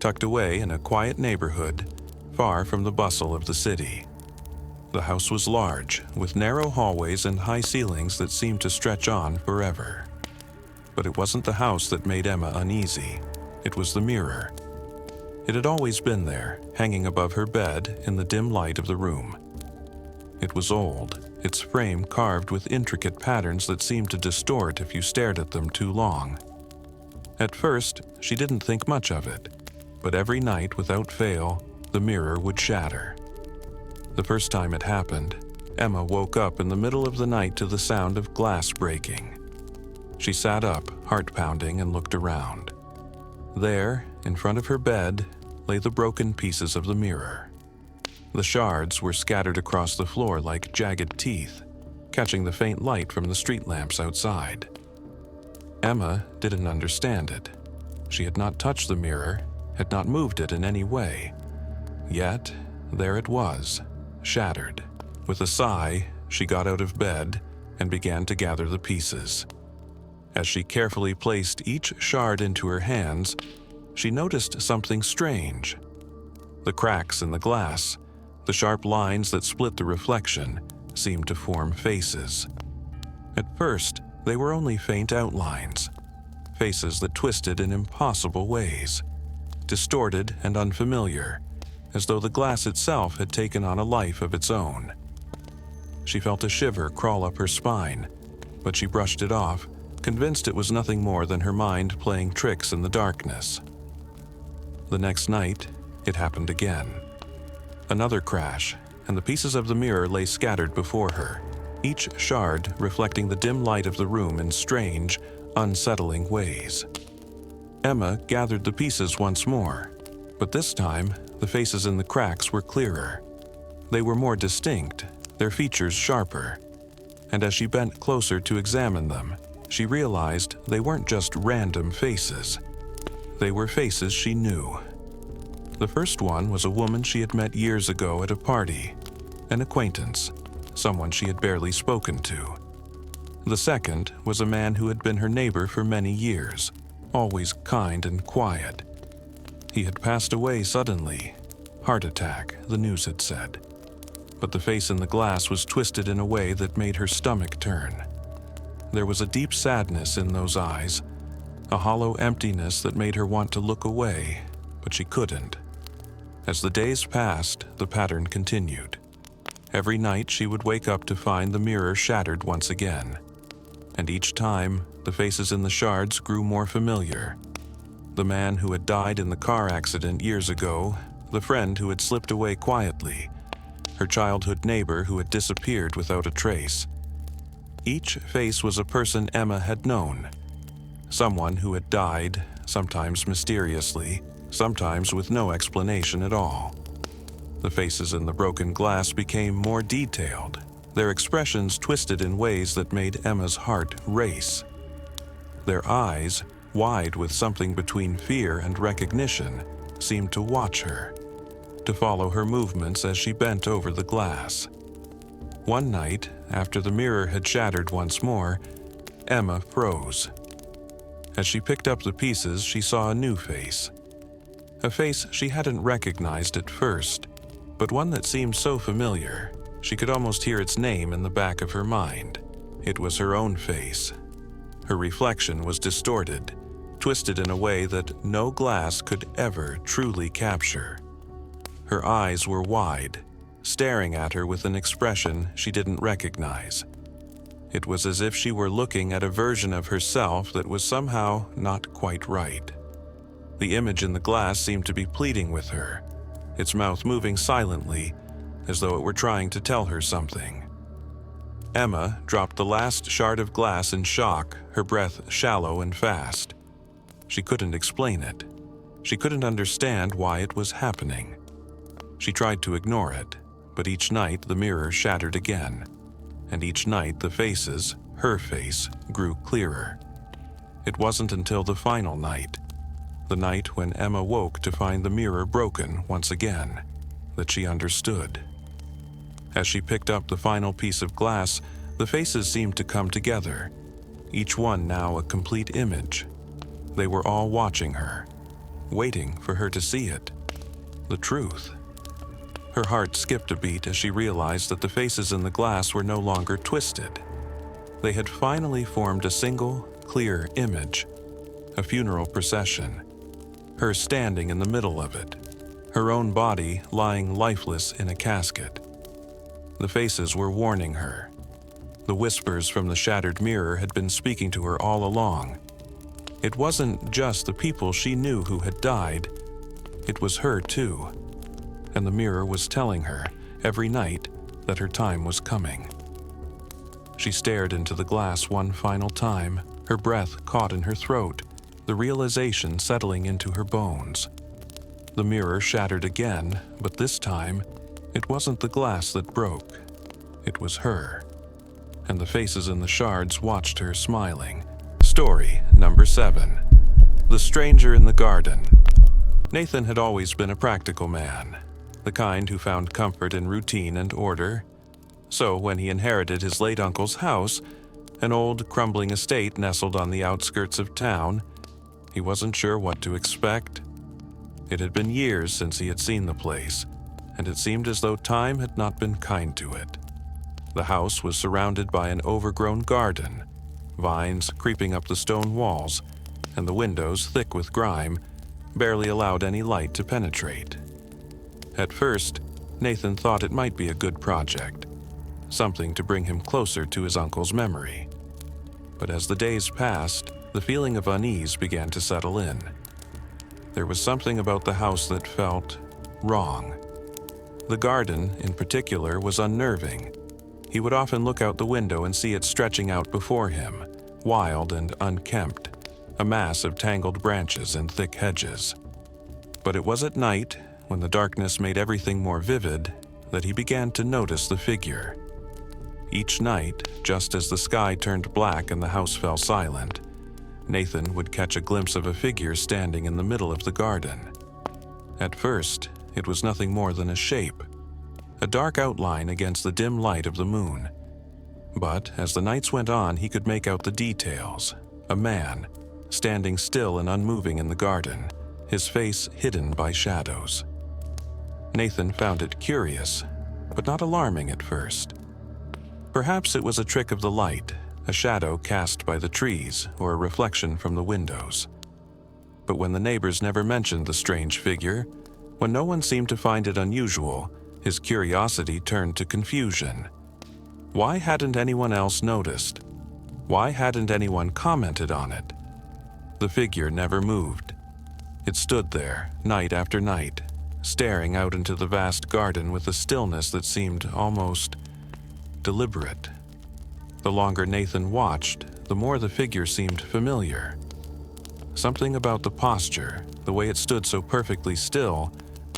tucked away in a quiet neighborhood, far from the bustle of the city. The house was large, with narrow hallways and high ceilings that seemed to stretch on forever. But it wasn't the house that made Emma uneasy. It was the mirror. It had always been there, hanging above her bed in the dim light of the room. It was old, its frame carved with intricate patterns that seemed to distort if you stared at them too long. At first, she didn't think much of it, but every night, without fail, the mirror would shatter. The first time it happened, Emma woke up in the middle of the night to the sound of glass breaking. She sat up, heart pounding, and looked around. There, in front of her bed, lay the broken pieces of the mirror. The shards were scattered across the floor like jagged teeth, catching the faint light from the street lamps outside. Emma didn't understand it. She had not touched the mirror, had not moved it in any way. Yet, there it was, shattered. With a sigh, she got out of bed and began to gather the pieces. As she carefully placed each shard into her hands, she noticed something strange. The cracks in the glass, the sharp lines that split the reflection, seemed to form faces. At first, they were only faint outlines, faces that twisted in impossible ways. distorted and unfamiliar, as though the glass itself had taken on a life of its own. She felt a shiver crawl up her spine, but she brushed it off, convinced it was nothing more than her mind playing tricks in the darkness. The next night, it happened again. Another crash, and the pieces of the mirror lay scattered before her, each shard reflecting the dim light of the room in strange, unsettling ways. Emma gathered the pieces once more, but this time the faces in the cracks were clearer. They were more distinct, their features sharper, and as she bent closer to examine them, she realized they weren't just random faces. They were faces she knew. The first one was a woman she had met years ago at a party, an acquaintance, someone she had barely spoken to. The second was a man who had been her neighbor for many years, always kind and quiet. He had passed away suddenly. Heart attack, the news had said. But the face in the glass was twisted in a way that made her stomach turn. There was a deep sadness in those eyes, a hollow emptiness that made her want to look away, but she couldn't. As the days passed, the pattern continued. Every night she would wake up to find the mirror shattered once again. And each time, the faces in the shards grew more familiar. The man who had died in the car accident years ago, the friend who had slipped away quietly, her childhood neighbor who had disappeared without a trace. Each face was a person Emma had known, someone who had died, sometimes mysteriously, sometimes with no explanation at all. The faces in the broken glass became more detailed, their expressions twisted in ways that made Emma's heart race. Their eyes, wide with something between fear and recognition, seemed to watch her, to follow her movements as she bent over the glass. One night, after the mirror had shattered once more, Emma froze. As she picked up the pieces, she saw a new face. A face she hadn't recognized at first, but one that seemed so familiar, she could almost hear its name in the back of her mind. It was her own face. Her reflection was distorted, twisted in a way that no glass could ever truly capture. Her eyes were wide, staring at her with an expression she didn't recognize. It was as if she were looking at a version of herself that was somehow not quite right. The image in the glass seemed to be pleading with her, its mouth moving silently, as though it were trying to tell her something. Emma dropped the last shard of glass in shock, her breath shallow and fast. She couldn't explain it. She couldn't understand why it was happening. She tried to ignore it, but each night the mirror shattered again, and each night the faces, her face, grew clearer. It wasn't until the final night, the night when Emma woke to find the mirror broken once again, that she understood. As she picked up the final piece of glass, the faces seemed to come together, each one now a complete image. They were all watching her, waiting for her to see it, the truth. Her heart skipped a beat as she realized that the faces in the glass were no longer twisted. They had finally formed a single, clear image, a funeral procession, her standing in the middle of it, her own body lying lifeless in a casket. The faces were warning her. The whispers from the shattered mirror had been speaking to her all along. It wasn't just the people she knew who had died, it was her too. And the mirror was telling her, every night, that her time was coming. She stared into the glass one final time, her breath caught in her throat, the realization settling into her bones. The mirror shattered again, but this time, it wasn't the glass that broke. It was her. And the faces in the shards watched her smiling. Story number 7. The Stranger in the Garden. Nathan had always been a practical man, the kind who found comfort in routine and order. So when he inherited his late uncle's house, an old, crumbling estate nestled on the outskirts of town, he wasn't sure what to expect. It had been years since he had seen the place, and it seemed as though time had not been kind to it. The house was surrounded by an overgrown garden, vines creeping up the stone walls, and the windows thick with grime, barely allowed any light to penetrate. At first, Nathan thought it might be a good project, something to bring him closer to his uncle's memory. But as the days passed, the feeling of unease began to settle in. There was something about the house that felt wrong. The garden, in particular, was unnerving. He would often look out the window and see it stretching out before him, wild and unkempt, a mass of tangled branches and thick hedges. But it was at night, when the darkness made everything more vivid, that he began to notice the figure. Each night, just as the sky turned black and the house fell silent, Nathan would catch a glimpse of a figure standing in the middle of the garden. At first, it was nothing more than a shape, a dark outline against the dim light of the moon. But as the nights went on, he could make out the details. A man, standing still and unmoving in the garden, his face hidden by shadows. Nathan found it curious, but not alarming at first. Perhaps it was a trick of the light, a shadow cast by the trees or a reflection from the windows. But when the neighbors never mentioned the strange figure, when no one seemed to find it unusual, his curiosity turned to confusion. Why hadn't anyone else noticed? Why hadn't anyone commented on it? The figure never moved. It stood there, night after night, staring out into the vast garden with a stillness that seemed almost deliberate. The longer Nathan watched, the more the figure seemed familiar. Something about the posture, the way it stood so perfectly still,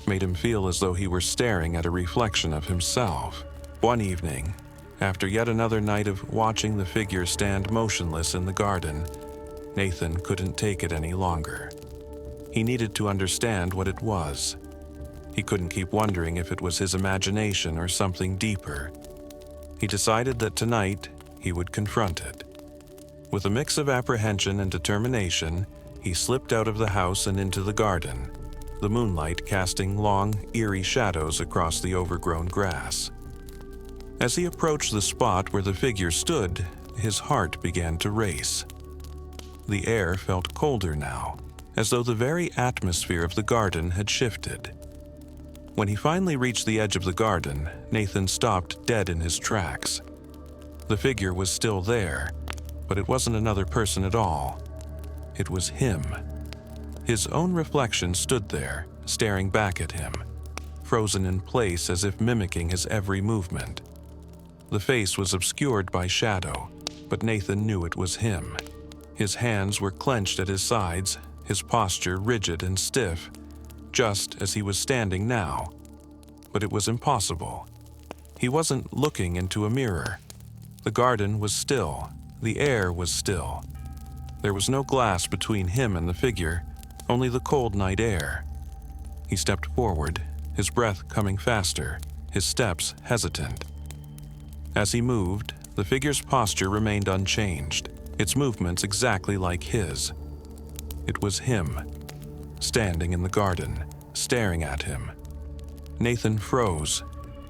made him feel as though he were staring at a reflection of himself. One evening, after yet another night of watching the figure stand motionless in the garden, Nathan couldn't take it any longer. He needed to understand what it was. He couldn't keep wondering if it was his imagination or something deeper. He decided that tonight he would confront it. With a mix of apprehension and determination, he slipped out of the house and into the garden, the moonlight casting long, eerie shadows across the overgrown grass. As he approached the spot where the figure stood, his heart began to race. The air felt colder now, as though the very atmosphere of the garden had shifted. When he finally reached the edge of the garden, Nathan stopped dead in his tracks. The figure was still there, but it wasn't another person at all. It was him. His own reflection stood there, staring back at him, frozen in place as if mimicking his every movement. The face was obscured by shadow, but Nathan knew it was him. His hands were clenched at his sides, his posture rigid and stiff, just as he was standing now. But it was impossible. He wasn't looking into a mirror. The garden was still. The air was still. There was no glass between him and the figure, only the cold night air. He stepped forward, his breath coming faster, his steps hesitant. As he moved, the figure's posture remained unchanged, its movements exactly like his. It was him, standing in the garden, staring at him. Nathan froze,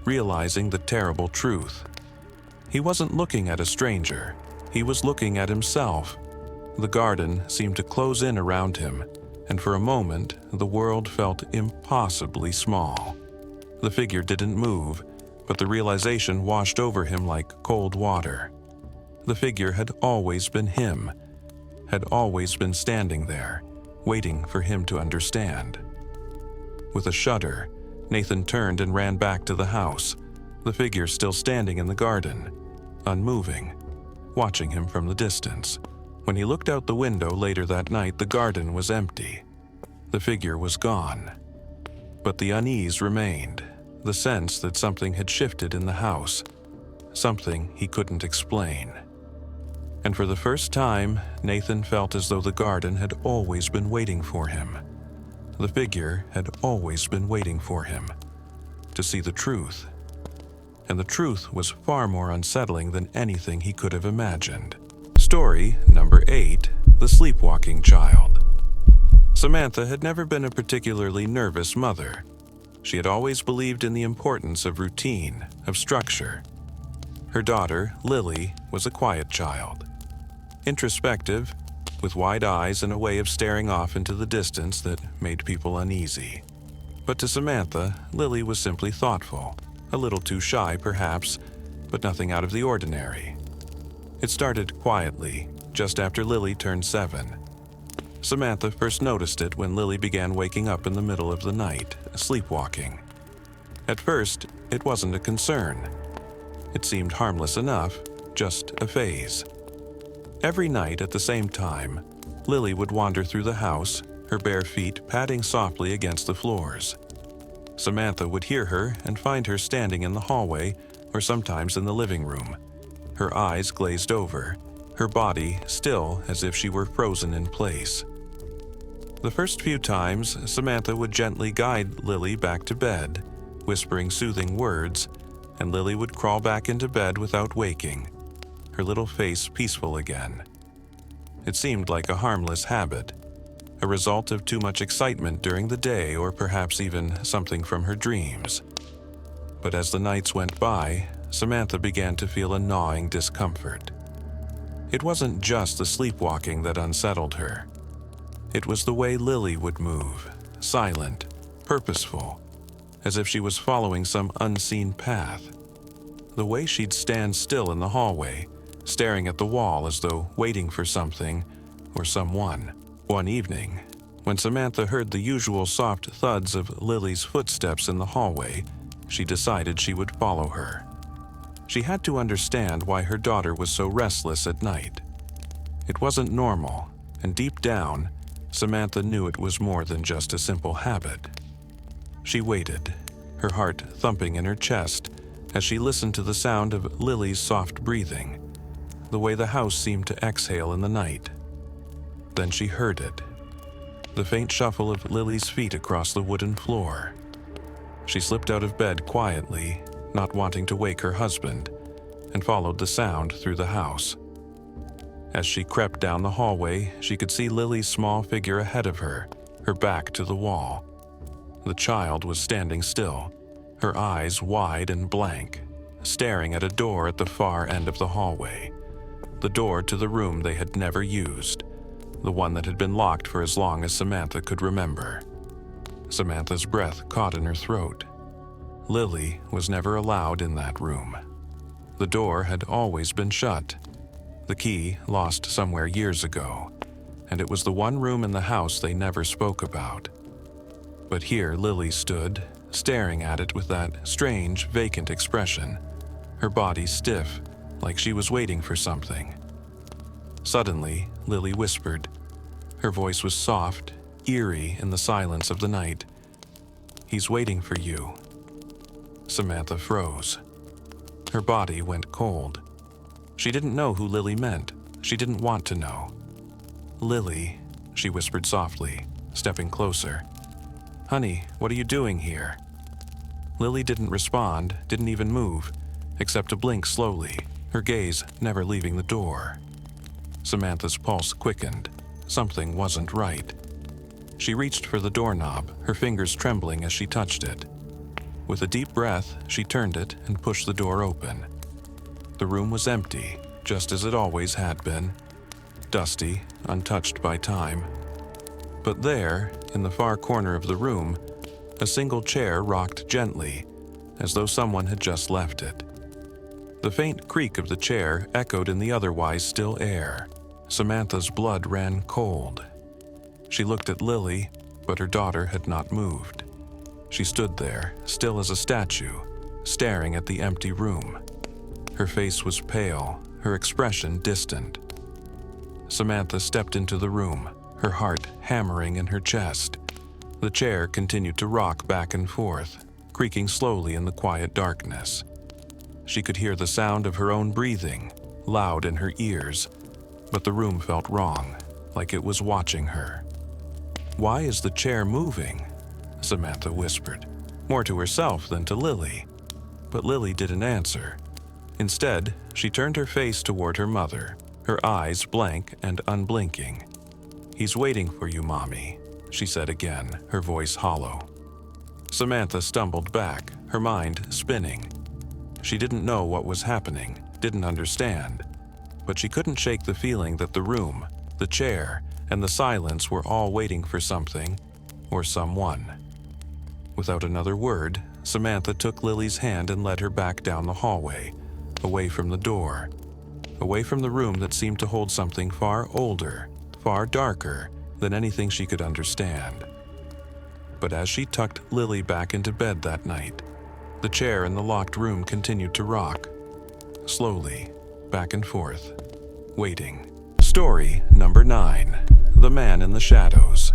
realizing the terrible truth. He wasn't looking at a stranger. He was looking at himself. The garden seemed to close in around him, and for a moment, the world felt impossibly small. The figure didn't move, but the realization washed over him like cold water. The figure had always been him, had always been standing there, waiting for him to understand. With a shudder, Nathan turned and ran back to the house, the figure still standing in the garden, unmoving, watching him from the distance. When he looked out the window later that night, the garden was empty. The figure was gone. But the unease remained, the sense that something had shifted in the house, something he couldn't explain. And for the first time, Nathan felt as though the garden had always been waiting for him. The figure had always been waiting for him, to see the truth. And the truth was far more unsettling than anything he could have imagined. Story number 8, The Sleepwalking Child. Samantha had never been a particularly nervous mother. She had always believed in the importance of routine, of structure. Her daughter, Lily, was a quiet child. Introspective, with wide eyes and a way of staring off into the distance that made people uneasy. But to Samantha, Lily was simply thoughtful, a little too shy perhaps, but nothing out of the ordinary. It started quietly, just after Lily turned 7. Samantha first noticed it when Lily began waking up in the middle of the night, sleepwalking. At first, it wasn't a concern. It seemed harmless enough, just a phase. Every night at the same time, Lily would wander through the house, her bare feet padding softly against the floors. Samantha would hear her and find her standing in the hallway or sometimes in the living room, her eyes glazed over, her body still as if she were frozen in place. The first few times, Samantha would gently guide Lily back to bed, whispering soothing words, and Lily would crawl back into bed without waking, her little face peaceful again. It seemed like a harmless habit, a result of too much excitement during the day or perhaps even something from her dreams. But as the nights went by, Samantha began to feel a gnawing discomfort. It wasn't just the sleepwalking that unsettled her. It was the way Lily would move, silent, purposeful, as if she was following some unseen path. The way she'd stand still in the hallway, staring at the wall as though waiting for something or someone. One evening, when Samantha heard the usual soft thuds of Lily's footsteps in the hallway, she decided she would follow her. She had to understand why her daughter was so restless at night. It wasn't normal, and deep down, Samantha knew it was more than just a simple habit. She waited, her heart thumping in her chest as she listened to the sound of Lily's soft breathing, the way the house seemed to exhale in the night. Then she heard it, the faint shuffle of Lily's feet across the wooden floor. She slipped out of bed quietly, not wanting to wake her husband, and followed the sound through the house. As she crept down the hallway, she could see Lily's small figure ahead of her, her back to the wall. The child was standing still, her eyes wide and blank, staring at a door at the far end of the hallway, the door to the room they had never used, the one that had been locked for as long as Samantha could remember. Samantha's breath caught in her throat. Lily was never allowed in that room. The door had always been shut, the key lost somewhere years ago, and it was the one room in the house they never spoke about. But here Lily stood, staring at it with that strange, vacant expression, her body stiff, like she was waiting for something. Suddenly, Lily whispered. Her voice was soft, eerie in the silence of the night. "He's waiting for you." Samantha froze. Her body went cold. She didn't know who Lily meant. She didn't want to know. "Lily," she whispered softly, stepping closer. "Honey, what are you doing here?" Lily didn't respond, didn't even move, except to blink slowly, her gaze never leaving the door. Samantha's pulse quickened. Something wasn't right. She reached for the doorknob, her fingers trembling as she touched it. With a deep breath, she turned it and pushed the door open. The room was empty, just as it always had been. Dusty, untouched by time. But there, in the far corner of the room, a single chair rocked gently, as though someone had just left it. The faint creak of the chair echoed in the otherwise still air. Samantha's blood ran cold. She looked at Lily, but her daughter had not moved. She stood there, still as a statue, staring at the empty room. Her face was pale, her expression distant. Samantha stepped into the room, her heart hammering in her chest. The chair continued to rock back and forth, creaking slowly in the quiet darkness. She could hear the sound of her own breathing, loud in her ears, but the room felt wrong, like it was watching her. "Why is the chair moving?" Samantha whispered, more to herself than to Lily. But Lily didn't answer. Instead, she turned her face toward her mother, her eyes blank and unblinking. "He's waiting for you, Mommy," she said again, her voice hollow. Samantha stumbled back, her mind spinning. She didn't know what was happening, didn't understand, but she couldn't shake the feeling that the room, the chair, and the silence were all waiting for something or someone. Without another word, Samantha took Lily's hand and led her back down the hallway, away from the door, away from the room that seemed to hold something far older, far darker than anything she could understand. But as she tucked Lily back into bed that night, the chair in the locked room continued to rock, slowly, back and forth, waiting. Story number 9. The Man in the Shadows.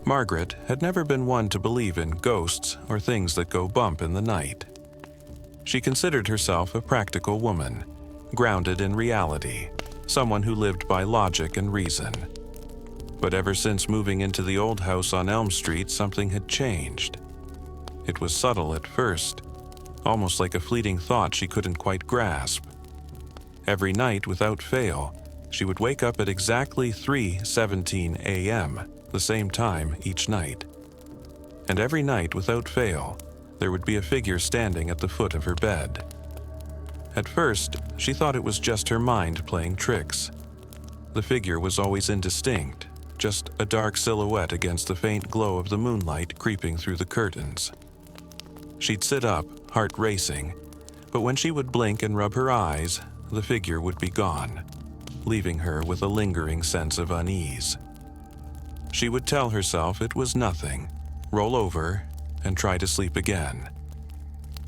Margaret had never been one to believe in ghosts or things that go bump in the night. She considered herself a practical woman, grounded in reality, someone who lived by logic and reason. But ever since moving into the old house on Elm Street, something had changed. It was subtle at first, almost like a fleeting thought she couldn't quite grasp. Every night, without fail, she would wake up at exactly 3:17 a.m., the same time each night. And every night, without fail, there would be a figure standing at the foot of her bed. At first, she thought it was just her mind playing tricks. The figure was always indistinct, just a dark silhouette against the faint glow of the moonlight creeping through the curtains. She'd sit up, heart racing, but when she would blink and rub her eyes, the figure would be gone, leaving her with a lingering sense of unease. She would tell herself it was nothing, roll over, and try to sleep again.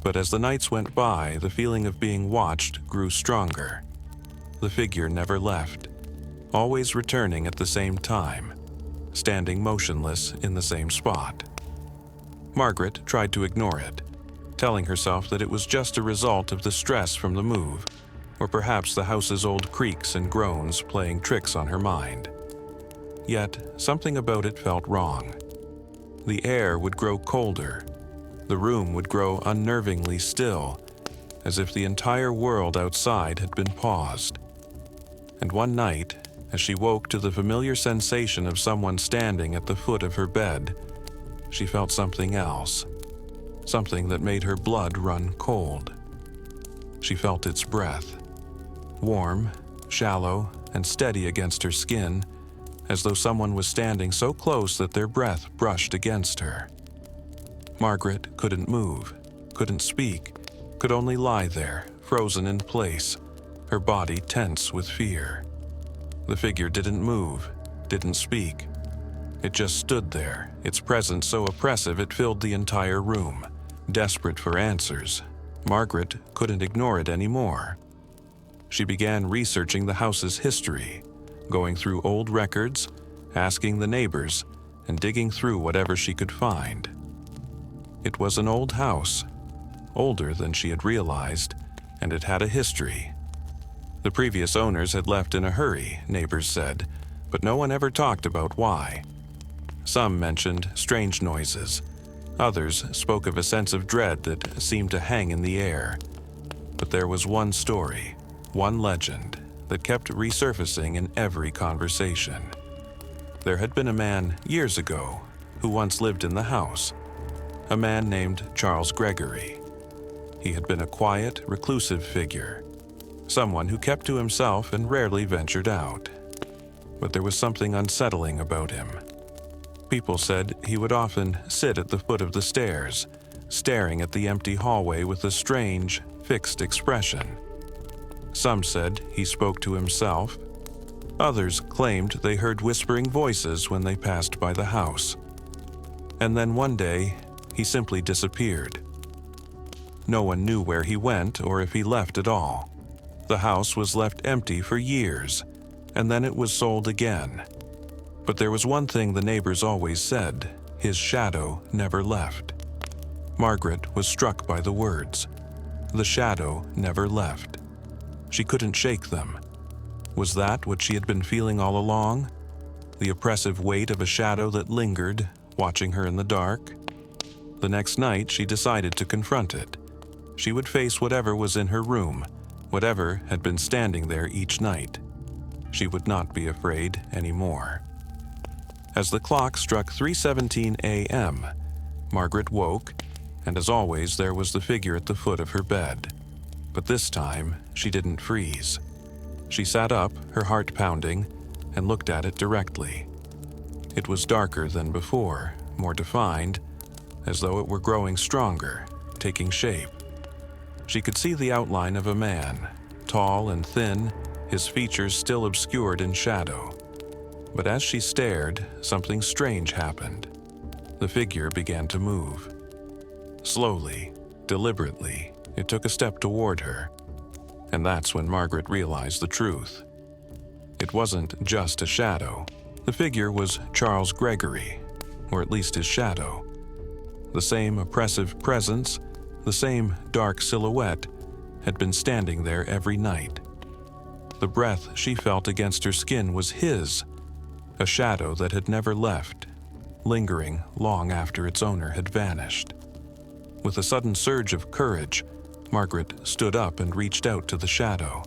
But as the nights went by, the feeling of being watched grew stronger. The figure never left, always returning at the same time, standing motionless in the same spot. Margaret tried to ignore it, telling herself that it was just a result of the stress from the move, or perhaps the house's old creaks and groans playing tricks on her mind. Yet, something about it felt wrong. The air would grow colder. The room would grow unnervingly still, as if the entire world outside had been paused. And one night, as she woke to the familiar sensation of someone standing at the foot of her bed, she felt something else, something that made her blood run cold. She felt its breath, warm, shallow, and steady against her skin, as though someone was standing so close that their breath brushed against her. Margaret couldn't move, couldn't speak, could only lie there, frozen in place, her body tense with fear. The figure didn't move, didn't speak. It just stood there, its presence so oppressive it filled the entire room. Desperate for answers, Margaret couldn't ignore it anymore. She began researching the house's history, going through old records, asking the neighbors, and digging through whatever she could find. It was an old house, older than she had realized, and it had a history. The previous owners had left in a hurry, neighbors said, but no one ever talked about why. Some mentioned strange noises. Others spoke of a sense of dread that seemed to hang in the air. But there was one story, one legend, that kept resurfacing in every conversation. There had been a man years ago who once lived in the house, a man named Charles Gregory. He had been a quiet, reclusive figure, someone who kept to himself and rarely ventured out. But there was something unsettling about him. People said he would often sit at the foot of the stairs, staring at the empty hallway with a strange, fixed expression. Some said he spoke to himself. Others claimed they heard whispering voices when they passed by the house. And then one day, he simply disappeared. No one knew where he went or if he left at all. The house was left empty for years, and then it was sold again. But there was one thing the neighbors always said: his shadow never left. Margaret was struck by the words. The shadow never left. She couldn't shake them. Was that what she had been feeling all along? The oppressive weight of a shadow that lingered, watching her in the dark? The next night, she decided to confront it. She would face whatever was in her room, whatever had been standing there each night. She would not be afraid anymore. As the clock struck 3:17 a.m., Margaret woke, and as always, there was the figure at the foot of her bed. But this time, she didn't freeze. She sat up, her heart pounding, and looked at it directly. It was darker than before, more defined, as though it were growing stronger, taking shape. She could see the outline of a man, tall and thin, his features still obscured in shadow. But as she stared, something strange happened. The figure began to move. Slowly, deliberately, it took a step toward her. And that's when Margaret realized the truth. It wasn't just a shadow. The figure was Charles Gregory, or at least his shadow. The same oppressive presence, the same dark silhouette, had been standing there every night. The breath she felt against her skin was his, a shadow that had never left, lingering long after its owner had vanished. With a sudden surge of courage, Margaret stood up and reached out to the shadow.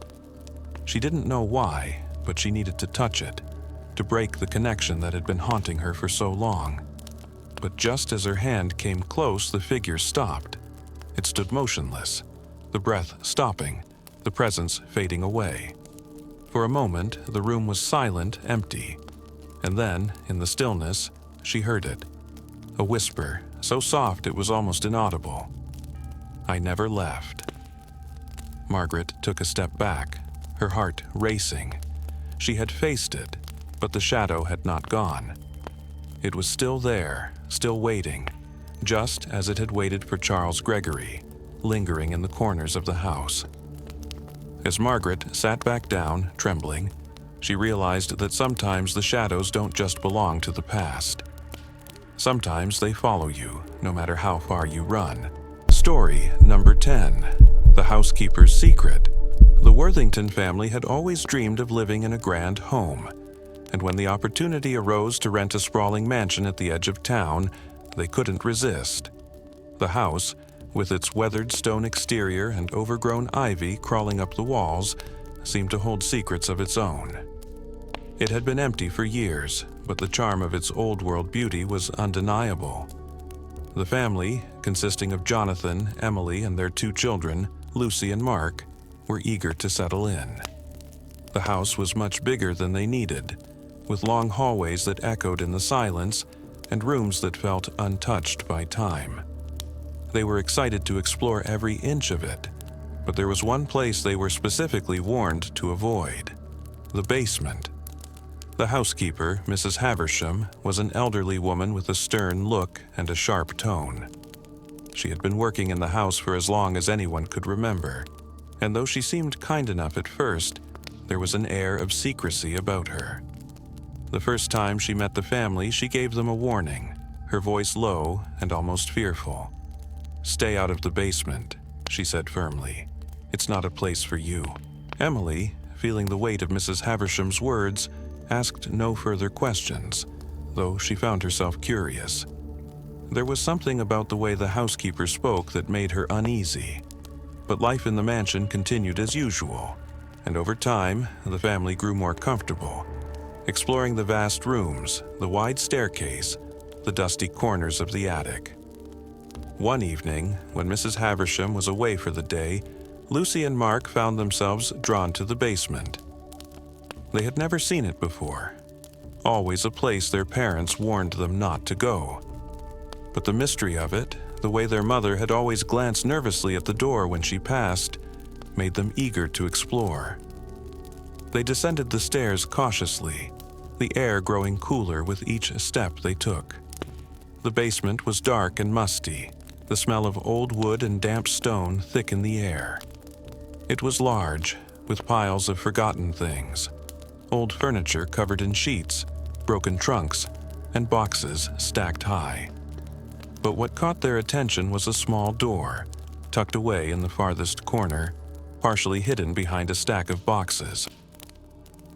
She didn't know why, but she needed to touch it, to break the connection that had been haunting her for so long. But just as her hand came close, the figure stopped. It stood motionless, the breath stopping, the presence fading away. For a moment, the room was silent, empty. And then, in the stillness, she heard it. A whisper, so soft it was almost inaudible. "I never left." Margaret took a step back, her heart racing. She had faced it, but the shadow had not gone. It was still there, still waiting, just as it had waited for Charles Gregory, lingering in the corners of the house. As Margaret sat back down, trembling, she realized that sometimes the shadows don't just belong to the past. Sometimes they follow you, no matter how far you run. Story number 10. The Housekeeper's Secret. The Worthington family had always dreamed of living in a grand home, and when the opportunity arose to rent a sprawling mansion at the edge of town, they couldn't resist. The house, with its weathered stone exterior and overgrown ivy crawling up the walls, seemed to hold secrets of its own. It had been empty for years, but the charm of its old-world beauty was undeniable. The family, consisting of Jonathan, Emily, and their 2 children, Lucy and Mark, were eager to settle in. The house was much bigger than they needed, with long hallways that echoed in the silence and rooms that felt untouched by time. They were excited to explore every inch of it, but there was one place they were specifically warned to avoid: the basement. The housekeeper, Mrs. Haversham, was an elderly woman with a stern look and a sharp tone. She had been working in the house for as long as anyone could remember, and though she seemed kind enough at first, there was an air of secrecy about her. The first time she met the family, she gave them a warning, her voice low and almost fearful. "Stay out of the basement," she said firmly. "It's not a place for you." Emily, feeling the weight of Mrs. Haversham's words, asked no further questions, though she found herself curious. There was something about the way the housekeeper spoke that made her uneasy. But life in the mansion continued as usual, and over time, the family grew more comfortable, exploring the vast rooms, the wide staircase, the dusty corners of the attic. One evening, when Mrs. Haversham was away for the day, Lucy and Mark found themselves drawn to the basement. They had never seen it before, always a place their parents warned them not to go. But the mystery of it, the way their mother had always glanced nervously at the door when she passed, made them eager to explore. They descended the stairs cautiously, the air growing cooler with each step they took. The basement was dark and musty, the smell of old wood and damp stone thick in the air. It was large, with piles of forgotten things, old furniture covered in sheets, broken trunks, and boxes stacked high. But what caught their attention was a small door, tucked away in the farthest corner, partially hidden behind a stack of boxes.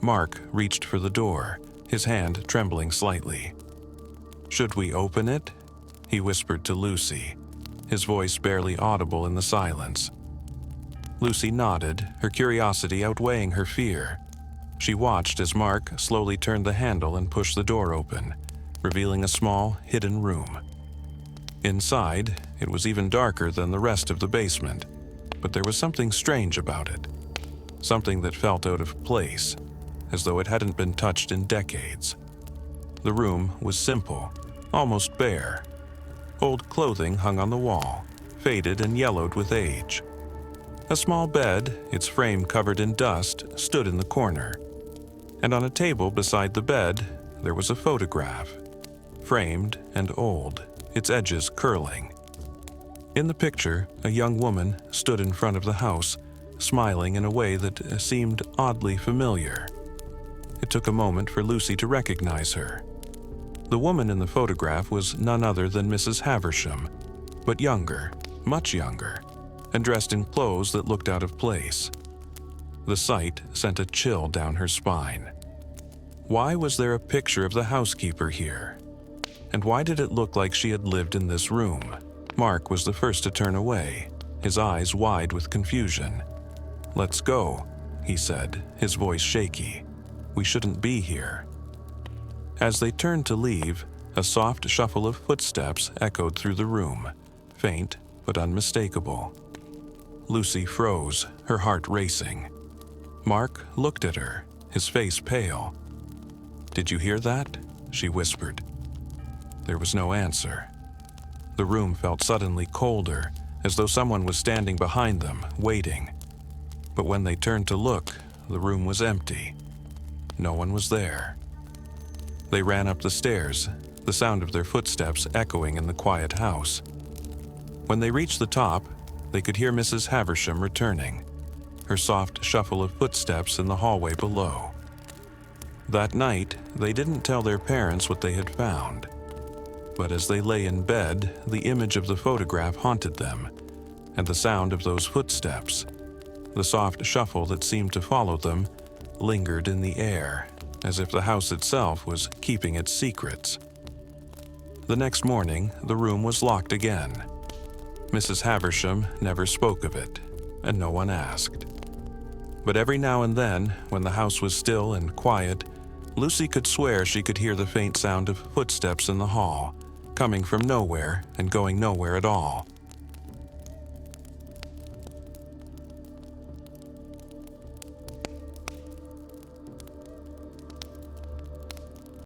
Mark reached for the door, his hand trembling slightly. "Should we open it?" he whispered to Lucy, his voice barely audible in the silence. Lucy nodded, her curiosity outweighing her fear. She watched as Mark slowly turned the handle and pushed the door open, revealing a small, hidden room. Inside, it was even darker than the rest of the basement, but there was something strange about it. Something that felt out of place, as though it hadn't been touched in decades. The room was simple, almost bare. Old clothing hung on the wall, faded and yellowed with age. A small bed, its frame covered in dust, stood in the corner. And on a table beside the bed, there was a photograph, framed and old, its edges curling. In the picture, a young woman stood in front of the house, smiling in a way that seemed oddly familiar. It took a moment for Lucy to recognize her. The woman in the photograph was none other than Mrs. Havisham, but younger, much younger, and dressed in clothes that looked out of place. The sight sent a chill down her spine. Why was there a picture of the housekeeper here? And why did it look like she had lived in this room? Mark was the first to turn away, his eyes wide with confusion. "Let's go," he said, his voice shaky. "We shouldn't be here." As they turned to leave, a soft shuffle of footsteps echoed through the room, faint but unmistakable. Lucy froze, her heart racing. Mark looked at her, his face pale. "Did you hear that?" she whispered. There was no answer. The room felt suddenly colder, as though someone was standing behind them, waiting. But when they turned to look, the room was empty. No one was there. They ran up the stairs, the sound of their footsteps echoing in the quiet house. When they reached the top, they could hear Mrs. Havisham returning, her soft shuffle of footsteps in the hallway below. That night, they didn't tell their parents what they had found. But as they lay in bed, the image of the photograph haunted them, and the sound of those footsteps, the soft shuffle that seemed to follow them, lingered in the air, as if the house itself was keeping its secrets. The next morning, the room was locked again. Mrs. Havisham never spoke of it, and no one asked. But every now and then, when the house was still and quiet, Lucy could swear she could hear the faint sound of footsteps in the hall, coming from nowhere and going nowhere at all.